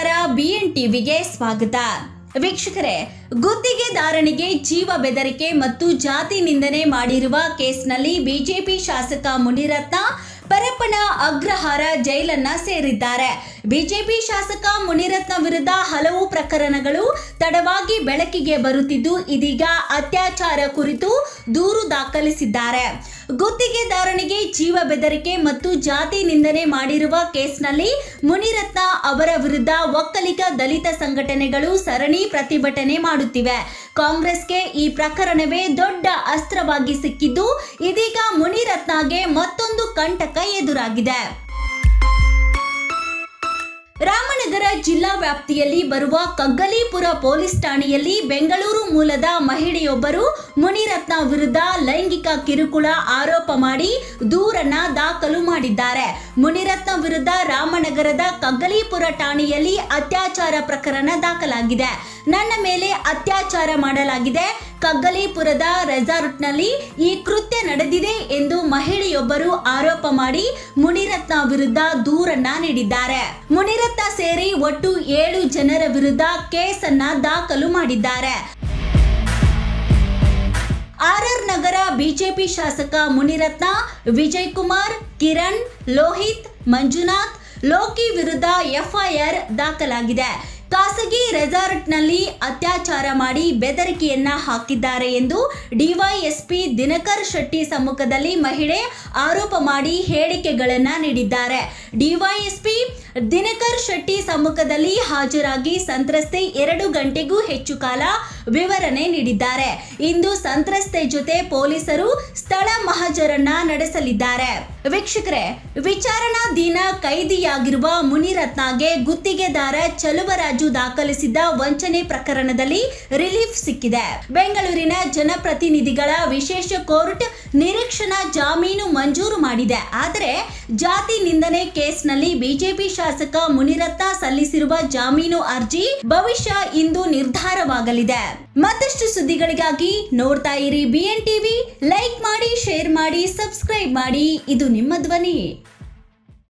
ನಮಸ್ಕಾರ, BN ಟಿವಿಗೆ ಸ್ವಾಗತ. ವೀಕ್ಷಕರೇ, ಗುತ್ತಿಗೆದಾರನಿಗೆ ಜೀವ ಬೆದರಿಕೆ ಮತ್ತು ಜಾತಿ ನಿಂದನೆ ಮಾಡಿರುವ ಕೇಸ್ನಲ್ಲಿ ಬಿಜೆಪಿ ಶಾಸಕ ಮುನಿರತ್ನ ಪರಪ್ಪನ ಅಗ್ರಹಾರ ಜೈಲನ್ನ ಸೇರಿದ್ದಾರೆ. ಬಿಜೆಪಿ ಶಾಸಕ ಮುನಿರತ್ನ ವಿರುದ್ಧ ಹಲವು ಪ್ರಕರಣಗಳು ತಡವಾಗಿ ಬೆಳಕಿಗೆ ಬರುತ್ತಿದ್ದು, ಇದೀಗ ಅತ್ಯಾಚಾರ ಕುರಿತು ದೂರು ದಾಖಲಿಸಿದ್ದಾರೆ. ಗುತ್ತಿಗೆದಾರನಿಗೆ ಜೀವ ಬೆದರಿಕೆ ಮತ್ತು ಜಾತಿ ನಿಂದನೆ ಮಾಡಿರುವ ಕೇಸ್ನಲ್ಲಿ ಮುನಿರತ್ನ ಅವರ ವಿರುದ್ಧ ಒಕ್ಕಲಿಗ ದಲಿತ ಸಂಘಟನೆಗಳು ಸರಣಿ ಪ್ರತಿಭಟನೆ ಮಾಡುತ್ತಿವೆ. ಕಾಂಗ್ರೆಸ್ಗೆ ಈ ಪ್ರಕರಣವೇ ದೊಡ್ಡ ಅಸ್ತ್ರವಾಗಿ ಸಿಕ್ಕಿದ್ದು, ಇದೀಗ ಮುನಿರತ್ನಗೆ ಮತ್ತೊಂದು ಕಂಟಕ ಎದುರಾಗಿದೆ. ರಾಮನಗರ ಜಿಲ್ಲಾ ವ್ಯಾಪ್ತಿಯಲ್ಲಿ ಬರುವ ಕಗ್ಗಲೀಪುರ ಪೊಲೀಸ್ ಠಾಣೆಯಲ್ಲಿ ಬೆಂಗಳೂರು ಮೂಲದ ಮಹಿಳೆಯೊಬ್ಬರು ಮುನಿರತ್ನ ವಿರುದ್ಧ ಲೈಂಗಿಕ ಕಿರುಕುಳ ಆರೋಪ ಮಾಡಿ ದೂರನ್ನ ದಾಖಲು ಮಾಡಿದ್ದಾರೆ. ಮುನಿರತ್ನ ವಿರುದ್ಧ ರಾಮನಗರದ ಕಗ್ಗಲೀಪುರ ಠಾಣೆಯಲ್ಲಿ ಅತ್ಯಾಚಾರ ಪ್ರಕರಣ ದಾಖಲಾಗಿದೆ. ನನ್ನ ಮೇಲೆ ಅತ್ಯಾಚಾರ ಮಾಡಲಾಗಿದೆ, ಕಗ್ಗಲೀಪುರದ ರೆಸಾರ್ಟ್ನಲ್ಲಿ ಈ ಕೃತ್ಯ ನಡೆದಿದೆ ಎಂದು ಮಹಿಳೆಯೊಬ್ಬರು ಆರೋಪ ಮಾಡಿ ಮುನಿರತ್ನ ವಿರುದ್ಧ ದೂರನ್ನ ನೀಡಿದ್ದಾರೆ. ಮುನಿರತ್ನ ಸೇರಿ ಒಟ್ಟು 7 ಜನರ ವಿರುದ್ಧ ಕೇಸನ್ನ ದಾಖಲು ಮಾಡಿದ್ದಾರೆ. RR ನಗರ ಬಿಜೆಪಿ ಶಾಸಕ ಮುನಿರತ್ನ, ವಿಜಯ್ ಕುಮಾರ್, ಕಿರಣ್, ಲೋಹಿತ್, ಮಂಜುನಾಥ್, ಲೋಕಿ ವಿರುದ್ಧ FIR ದಾಖಲಾಗಿದೆ. ಖಾಸಗಿ ರೆಸಾರ್ಟ್ನಲ್ಲಿ ಅತ್ಯಾಚಾರ ಮಾಡಿ ಬೆದರಿಕೆಯನ್ನ ಹಾಕಿದ್ದಾರೆ ಎಂದು ಡಿವೈಎಸ್ಪಿ ದಿನಕರ್ ಶೆಟ್ಟಿ ಸಮ್ಮುಖದಲ್ಲಿ ಮಹಿಳೆ ಆರೋಪ ಮಾಡಿ ಹೇಳಿಕೆಗಳನ್ನ ನೀಡಿದ್ದಾರೆ. ಡಿವೈಎಸ್ಪಿ ದಿನಕರ್ ಶೆಟ್ಟಿ ಸಮ್ಮುಖದಲ್ಲಿ ಹಾಜರಾಗಿ ಸಂತ್ರಸ್ತೆ 2 ಗಂಟೆಗೂ ಹೆಚ್ಚು ಕಾಲ ವಿವರಣೆ ನೀಡಿದ್ದಾರೆ. ಇಂದು ಸಂತ್ರಸ್ತೆ ಜೊತೆ ಪೊಲೀಸರು ಸ್ಥಳ ಮಹಜರನ್ನ ನಡೆಸಲಿದ್ದಾರೆ. ವೀಕ್ಷಕರೇ, ವಿಚಾರಣಾಧೀನ ಕೈದಿಯಾಗಿರುವ ಮುನಿರತ್ನಗೆ ಗುತ್ತಿಗೆದಾರ ಚಲುವರಾಜು ದಾಖಲಿಸಿದ್ದ ವಂಚನೆ ಪ್ರಕರಣದಲ್ಲಿ ರಿಲೀಫ್ ಸಿಕ್ಕಿದೆ. ಬೆಂಗಳೂರಿನ ಜನಪ್ರತಿನಿಧಿಗಳ ವಿಶೇಷ ಕೋರ್ಟ್ ನಿರೀಕ್ಷಣಾ ಜಾಮೀನು ಮಂಜೂರು ಮಾಡಿದೆ. ಆದರೆ ಜಾತಿ ನಿಂದನೆ ಕೇಸ್ನಲ್ಲಿ ಬಿಜೆಪಿ ಶಾಸಕ ಮುನಿರತ್ನ ಸಲ್ಲಿಸಿರುವ ಜಾಮೀನು ಅರ್ಜಿ ಭವಿಷ್ಯ ಇಂದು ನಿರ್ಧಾರವಾಗಲಿದೆ. ಮತ್ತಷ್ಟು ಸುದ್ದಿಗಳಿಗಾಗಿ ನೋಡ್ತಾ ಇರಿ BN ಟಿವಿ. ಲೈಕ್ ಮಾಡಿ, ಶೇರ್ ಮಾಡಿ, ಸಬ್ಸ್ಕ್ರೈಬ್ ಮಾಡಿ. ಇದು ನಿಮ್ಮ ಧ್ವನಿ.